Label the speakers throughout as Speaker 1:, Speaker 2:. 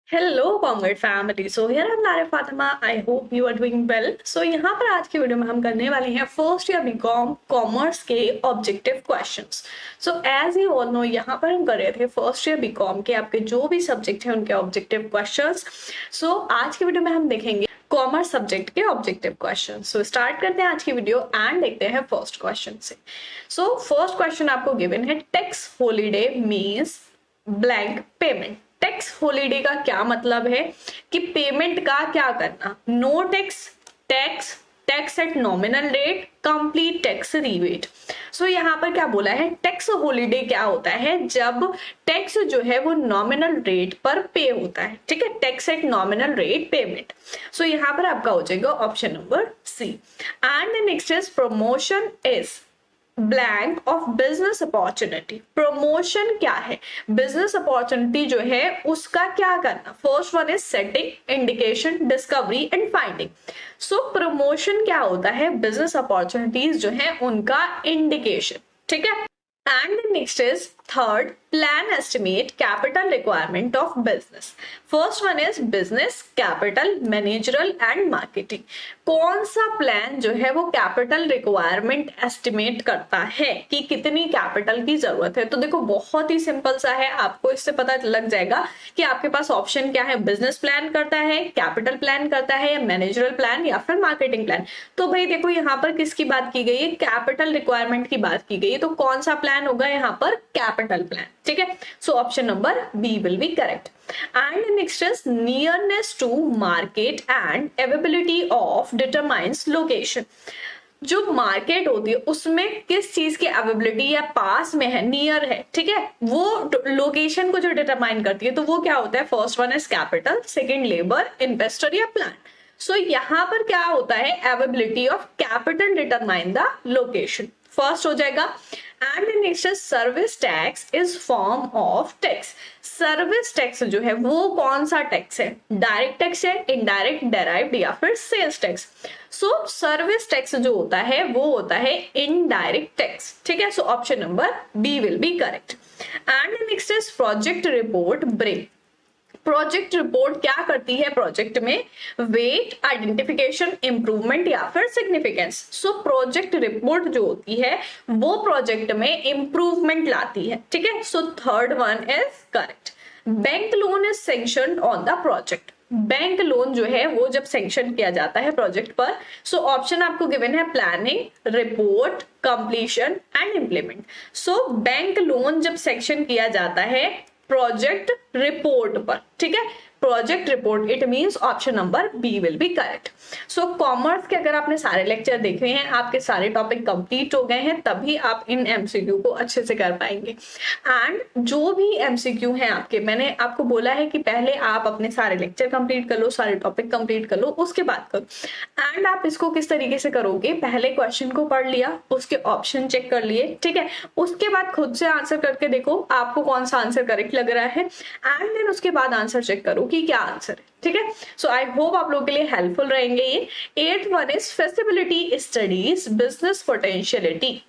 Speaker 1: Hello, Convert family. So here I'm Lara Fatima. I hope you are doing well. So यहाँ पर आज की video में हम करने वाले हैं फर्स्ट ईयर बीकॉम कॉमर्स के objective questions. So as you all know यहाँ पर हम कर रहे थे फर्स्ट ईयर बीकॉम के आपके जो भी सब्जेक्ट हैं उनके ऑब्जेक्टिव क्वेश्चंस. सो आज की वीडियो में हम देखेंगे कॉमर्स सब्जेक्ट के ऑब्जेक्टिव क्वेश्चन. सो स्टार्ट करते हैं आज की वीडियो एंड देखते हैं फर्स्ट क्वेश्चन से. सो फर्स्ट क्वेश्चन आपको गिवन है tax holiday means blank payment. Tax holiday का क्या मतलब है कि पेमेंट का क्या करना. No tax, tax, tax at nominal rate, complete tax rebate. So यहाँ पर क्या बोला है, टैक्स हॉलीडे क्या होता है जब टैक्स जो है वो नॉमिनल रेट पर पे होता है. ठीक है, tax at nominal rate payment. So यहाँ पर आपका हो जाएगा option number C. And next is promotion is blank of business opportunity. Promotion क्या है, बिजनेस अपॉर्चुनिटी जो है उसका क्या करना. First one is setting, indication, discovery and finding. So promotion क्या होता है, बिजनेस अपॉर्चुनिटीज जो है उनका इंडिकेशन. ठीक है. And next is third plan estimate capital requirement of business. First one is business capital, managerial and marketing. कौन सा प्लान जो है वो कैपिटल रिक्वायरमेंट एस्टिमेट करता है कि कितनी कैपिटल की जरूरत है. तो देखो बहुत ही सिंपल सा है, आपको इससे पता लग जाएगा कि आपके पास ऑप्शन क्या है. बिजनेस प्लान करता है, कैपिटल प्लान करता है, या मैनेजरल प्लान या फिर मार्केटिंग प्लान. तो भाई देखो यहाँ पर किसकी बात की गई है, कैपिटल रिक्वायरमेंट की बात की गई है. तो कौन सा प्लान होगा यहाँ पर, कैपिटल प्लान. ठीक है. So option number B will be correct. And next is nearness to market and availability of determines location. जो मार्केट होती है उसमें किस चीज की अवेलेबिलिटी या पास में है, नियर है. ठीक है, वो लोकेशन को जो डिटरमाइन करती है. तो वो क्या होता है, first one is capital, second labour, investor या प्लान. सो यहाँ पर क्या होता है, availability of capital determine the location. First हो जाएगा. And next service tax is form of tax. Service tax जो है वो कौन सा टैक्स है, डायरेक्ट टैक्स है, इनडायरेक्ट, डेराइव्ड या फिर sales tax. So service tax जो होता है वो होता है इनडायरेक्ट टैक्स. ठीक है. So option number B will be correct. And next is project report bring. Project report क्या करती है, प्रोजेक्ट में वेट, आइडेंटिफिकेशन, इंप्रूवमेंट या फिर सिग्निफिकेंस. सो प्रोजेक्ट रिपोर्ट जो होती है वो प्रोजेक्ट में इंप्रूवमेंट लाती है. ठीक है. So third one is correct. Bank loan is sanctioned on the project. Bank loan जो है वो जब सैंक्शन किया जाता है प्रोजेक्ट पर. सो ऑप्शन आपको गिवन है planning, report, completion and implement. So bank loan जब सैंक्शन किया जाता है प्रोजेक्ट रिपोर्ट पर. ठीक है, project report, it means option number B will be correct. So commerce के अगर आपने सारे लेक्चर देखे हैं, आपके सारे टॉपिक कंप्लीट हो गए हैं, तभी आप इन एमसीक्यू को अच्छे से कर पाएंगे. एंड जो भी एमसीक्यू हैं आपके, मैंने आपको बोला है कि पहले आप अपने सारे लेक्चर कंप्लीट कर लो, सारे टॉपिक कंप्लीट कर लो, उसके बाद करो. एंड आप इसको किस तरीके से करोगे, पहले क्वेश्चन को पढ़ लिया, उसके ऑप्शन चेक कर लिए. ठीक है, उसके बाद खुद से आंसर करके देखो आपको कौन सा आंसर करेक्ट लग रहा है. एंड देन उसके बाद आंसर चेक करो कि क्या आंसर है. ठीक है. सो आई होप आप लोगों के लिए हेल्पफुल रहेंगे ये. At one is feasibility studies business potentiality.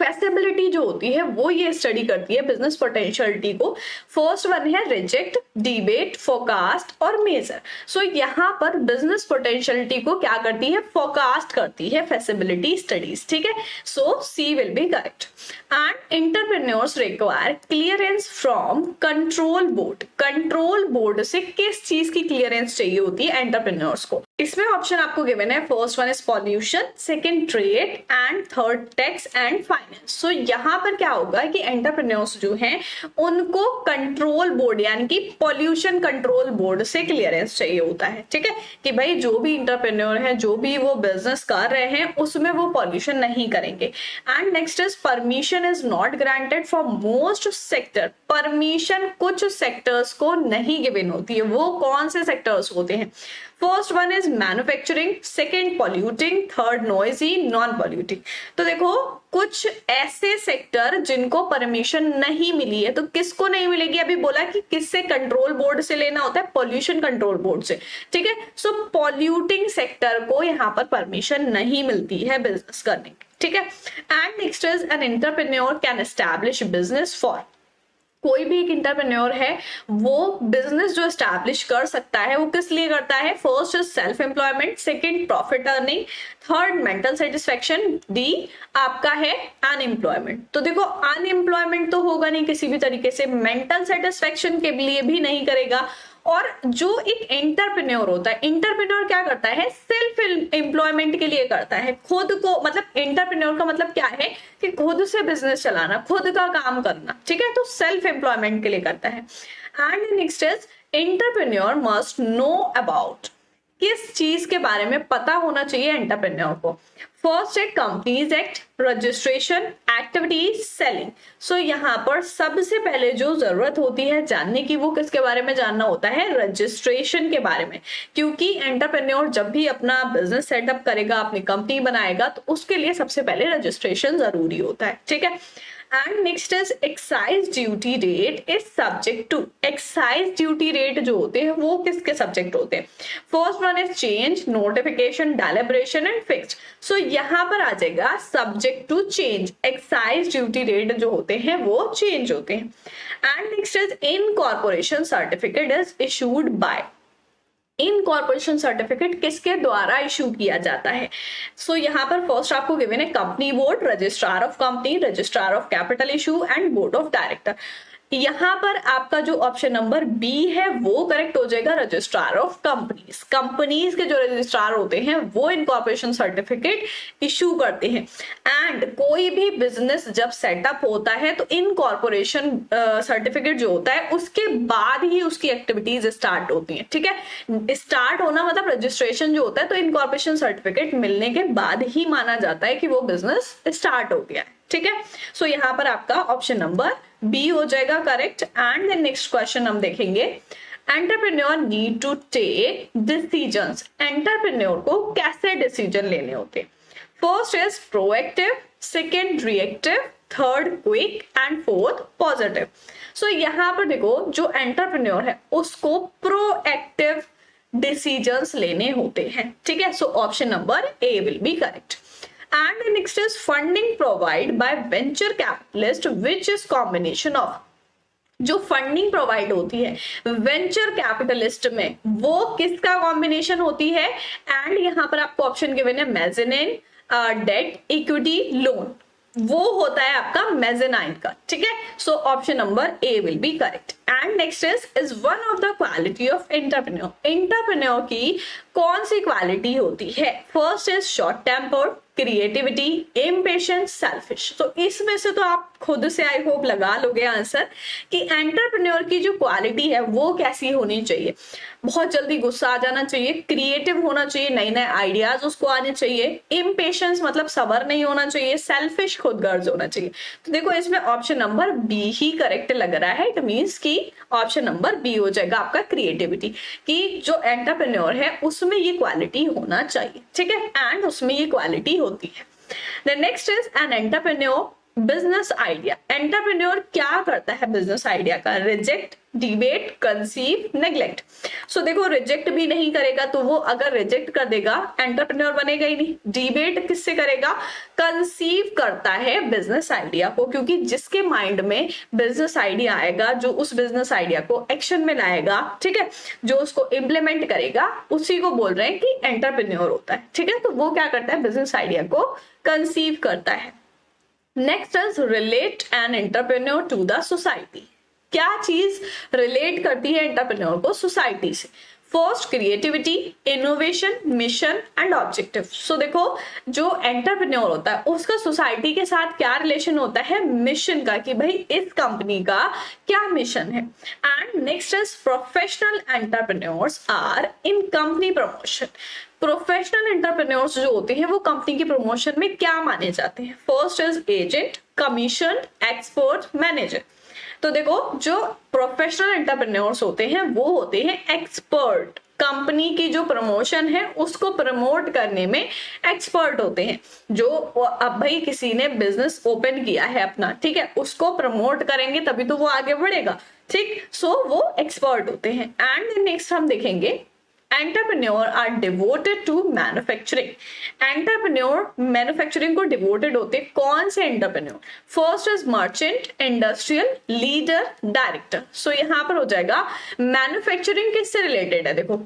Speaker 1: Feasibility जो होती है वो ये स्टडी करती है बिजनेस पोटेंशियलिटी को. फर्स्ट वन है रिजेक्ट, डिबेट, फोरकास्ट और मेजर. सो यहाँ पर बिजनेस पोटेंशियलिटी को क्या करती है, फोरकास्ट करती है फेसिबिलिटी स्टडीज. ठीक है. So C will be correct. And entrepreneurs require clearance from control board. Control board से किस चीज की क्लियरेंस चाहिए होती है एंटरप्रेन्योर्स को. इसमें ऑप्शन आपको गिवन है, first one is pollution, second trade and third tax and finance. So यहाँ पर क्या होगा कि एंटरप्रेन्योर्स जो हैं उनको कंट्रोल बोर्ड यानी कि पॉल्यूशन कंट्रोल बोर्ड से क्लियरेंस चाहिए होता है. ठीक है, कि भाई जो भी एंटरप्रेन्योर है, जो भी वो बिजनेस कर रहे हैं उसमें वो पॉल्यूशन नहीं करेंगे. And next is permission is not granted for most sector. Permission कुछ सेक्टर्स को नहीं गिवन होती है. वो कौन से सेक्टर्स होते हैं, first one is manufacturing, second polluting, third noisy, non polluting. तो देखो कुछ ऐसे सेक्टर जिनको परमिशन नहीं मिली है. तो किसको नहीं मिलेगी, अभी बोला कि किससे, कंट्रोल बोर्ड से लेना होता है, पॉल्यूशन कंट्रोल बोर्ड से. ठीक है. सो पॉल्यूटिंग सेक्टर को यहाँ पर परमिशन नहीं मिलती है बिजनेस करने की. ठीक है. And next is an entrepreneur can establish business for कोई भी एक इंटरप्रेन्योर है वो बिजनेस जो एस्टैब्लिश कर सकता है वो किस लिए करता है? First is self employment, second profit earning, third mental satisfaction, D आपका है अनएम्प्लॉयमेंट। तो देखो अनएम्प्लॉयमेंट तो होगा नहीं किसी भी तरीके से, मेंटल सेटिस्फेक्शन के लिए भी नहीं करेगा। और जो एक एंटरप्रेन्योर होता है, एंटरप्रेन्योर क्या करता है? सेल्फ एम्प्लॉयमेंट के लिए करता है, खुद को, मतलब एंटरप्रेन्योर का मतलब क्या है कि खुद से बिजनेस चलाना, खुद का काम करना, ठीक है, तो सेल्फ एम्प्लॉयमेंट के लिए करता है। And next is entrepreneur must know about, किस चीज के बारे में पता होना चाहिए एंटरप्रेन्योर को? फर्स्ट है companies act, registration, activities, selling. So यहाँ पर सबसे पहले जो जरूरत होती है जानने की, वो किसके बारे में जानना होता है? रजिस्ट्रेशन के बारे में, क्योंकि एंटरप्रेन्योर जब भी अपना बिजनेस सेटअप करेगा, अपनी कंपनी बनाएगा, तो उसके लिए सबसे पहले रजिस्ट्रेशन जरूरी होता है, ठीक है। And next is excise duty rate is subject to, excise duty rate जो होते हैं वो किसके सब्जेक्ट होते हैं? First one is change, notification, deliberation and fixed. So यहाँ पर आ जाएगा subject to change, excise duty rate जो होते हैं वो चेंज होते हैं। And next is incorporation certificate is issued by, incorporation certificate किसके द्वारा इशू किया जाता है? सो यहाँ पर फर्स्ट आपको गिवन है company board, registrar of company, registrar of capital issue and board of director. यहाँ पर आपका जो ऑप्शन नंबर बी है वो करेक्ट हो जाएगा, रजिस्ट्रार ऑफ कंपनीज। कंपनीज के जो रजिस्ट्रार होते हैं वो इनकॉर्पोरेशन सर्टिफिकेट इशू करते हैं। एंड कोई भी बिजनेस जब सेटअप होता है तो इनकॉर्पोरेशन सर्टिफिकेट जो होता है उसके बाद ही उसकी एक्टिविटीज स्टार्ट होती हैं, ठीक है। स्टार्ट होना मतलब रजिस्ट्रेशन जो होता है, तो इनकॉर्पोरेशन सर्टिफिकेट मिलने के बाद ही माना जाता है कि वो बिजनेस स्टार्ट हो गया है, ठीक है। सो यहाँ पर आपका ऑप्शन नंबर बी हो जाएगा correct. And then next question हम देखेंगे, entrepreneur need to take decisions, entrepreneur को कैसे डिसीजन लेने होते हैं? First is proactive, second reactive, third quick and fourth positive. So यहाँ पर देखो जो एंटरप्रेन्योर है उसको प्रोएक्टिव डिसीजंस लेने होते हैं, ठीक है। So option number A will be correct. And the next is funding provided by venture capitalist, which is combination of, जो फंडिंग प्रोवाइड होती है वेंचर कैपिटलिस्ट में वो किसका कॉम्बिनेशन होती है? एंड यहाँ पर आपको ऑप्शन गिवन है मेज़ेनाइन, डेट, इक्विटी, लोन, वो होता है आपका मेज़ेनाइन का, ठीक है। So option number A will be correct. And next is one of the quality of entrepreneur, entrepreneur की कौन सी क्वालिटी होती है? First is short tempered, creativity, impatience, selfish. तो इसमें से तो आप खुद से आई होप लगा लोगे आंसर कि एंटरप्रेन्योर की जो क्वालिटी है वो कैसी होनी चाहिए। बहुत जल्दी गुस्सा आ जाना चाहिए, क्रिएटिव होना चाहिए, नए नए आइडियाज उसको आने चाहिए, इम्पेशेंस मतलब सबर नहीं होना चाहिए, सेल्फिश खुदगर्ज होना चाहिए। तो देखो इसमें ऑप्शन नंबर बी ही करेक्ट लग रहा है। इट मीन्स कि ऑप्शन नंबर बी हो जाएगा आपका क्रिएटिविटी, कि जो एंटरप्रेन्योर है उसमें ये क्वालिटी होना चाहिए, ठीक है। एंड उसमें ये क्वालिटी होती है। The next is an entrepreneur business idea, entrepreneur क्या करता है बिजनेस आइडिया का? Reject, debate, conceive, neglect. So देखो रिजेक्ट भी नहीं करेगा, तो वो अगर रिजेक्ट कर देगा एंटरप्रेन्योर बनेगा ही नहीं। डिबेट किससे करेगा? कंसीव करता है बिजनेस आइडिया को, क्योंकि जिसके माइंड में बिजनेस आइडिया आएगा, जो उस बिजनेस आइडिया को एक्शन में लाएगा, ठीक है, जो उसको इम्प्लीमेंट करेगा, उसी को बोल रहे हैं कि एंटरप्रेन्योर होता है, ठीक है। तो वो क्या करता है? बिजनेस आइडिया को कंसीव करता है। Next is relate an entrepreneur to the society, क्या चीज रिलेट करती है एंटरप्रेन्योर को सोसाइटी से? First creativity, innovation, mission and objective. So देखो जो एंटरप्रेन्योर होता है उसका सोसाइटी के साथ क्या रिलेशन होता है? मिशन का, कि भाई इस कंपनी का क्या मिशन है। And next is professional entrepreneurs are in company promotion, professional entrepreneurs जो होते हैं वो कंपनी की प्रमोशन में क्या माने जाते हैं? First is agent, commission, expert, manager. तो देखो जो प्रोफेशनल एंटरप्रेन्योर्स होते हैं वो होते हैं एक्सपर्ट, कंपनी की जो प्रमोशन है उसको प्रमोट करने में एक्सपर्ट होते हैं। जो अब भाई किसी ने बिजनेस ओपन किया है अपना, ठीक है, उसको प्रमोट करेंगे तभी तो वो आगे बढ़ेगा, ठीक। सो वो एक्सपर्ट होते हैं। एंड नेक्स्ट हम देखेंगे entrepreneur are devoted to manufacturing. Entrepreneur manufacturing को डिवोटेड होते कौन से entrepreneur? First is merchant, industrial, leader, director. So यहाँ पर हो जाएगा मैन्युफैक्चरिंग किससे रिलेटेड है? देखो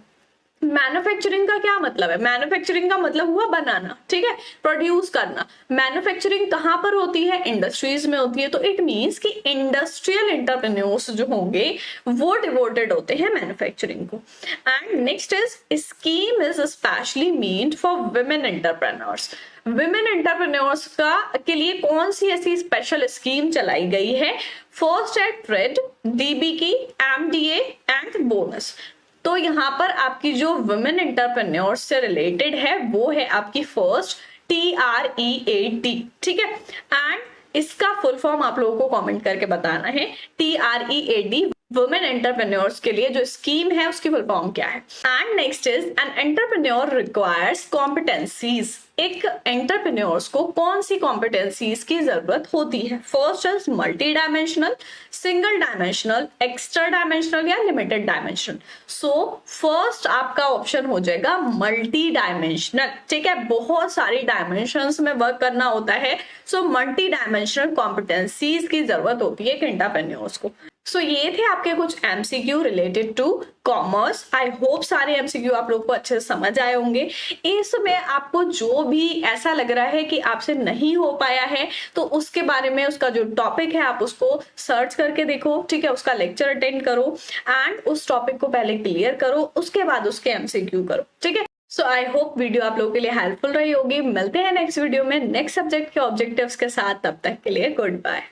Speaker 1: मैन्युफैक्चरिंग का क्या मतलब है? मैन्युफैक्चरिंग का मतलब हुआ बनाना, ठीक है, प्रोड्यूस करना। मैन्युफैक्चरिंग कहां पर होती है? इंडस्ट्रीज में होती है। तो इट मींस कि इंडस्ट्रियल एंटरप्रेन्योर्स जो होंगे वो डिवोटेड होते हैं मैन्युफैक्चरिंग को। And next is scheme is specially meant for women entrepreneurs. Women entrepreneurs का के लिए कौन सी ऐसी स्पेशल स्कीम चलाई गई है? फर्स्ट है trade, DBT, MDA and bonus. तो यहाँ पर आपकी जो वुमेन एंटरप्रेन्योर्स से रिलेटेड है वो है आपकी फर्स्ट TREAD, ठीक है। एंड इसका फुल फॉर्म आप लोगों को कमेंट करके बताना है। TREAD वुमेन एंटरप्रेन्योर्स के लिए जो स्कीम है उसकी फुल फॉर्म क्या है? And next is an entrepreneur requires competencies. एक एंटरप्रेन्योर्स को कौन सी कॉम्पिटेंसीज की जरूरत होती है? First is multi dimensional, single dimensional, extra dimensional या लिमिटेड डायमेंशनल। सो फर्स्ट आपका ऑप्शन हो जाएगा मल्टी डायमेंशनल, ठीक है। बहुत सारी डायमेंशंस में वर्क करना होता है, सो मल्टी डायमेंशनल कॉम्पिटेंसीज की जरूरत होती है एक एंटरप्रेन्योर्स को। सो ये थे आपके कुछ MCQ related to commerce. I hope सारे MCQ आप लोग को अच्छे से समझ आए होंगे। इसमें आपको जो भी ऐसा लग रहा है कि आपसे नहीं हो पाया है तो उसके बारे में उसका जो टॉपिक है आप उसको सर्च करके देखो, ठीक है, उसका लेक्चर अटेंड करो एंड उस टॉपिक को पहले क्लियर करो, उसके बाद उसके MCQ करो, ठीक है। सो आई होप वीडियो आप लोगों के लिए हेल्पफुल रही होगी। मिलते हैं नेक्स्ट वीडियो में नेक्स्ट सब्जेक्ट के ऑब्जेक्टिव्स के साथ। तब तक के लिए गुड बाय।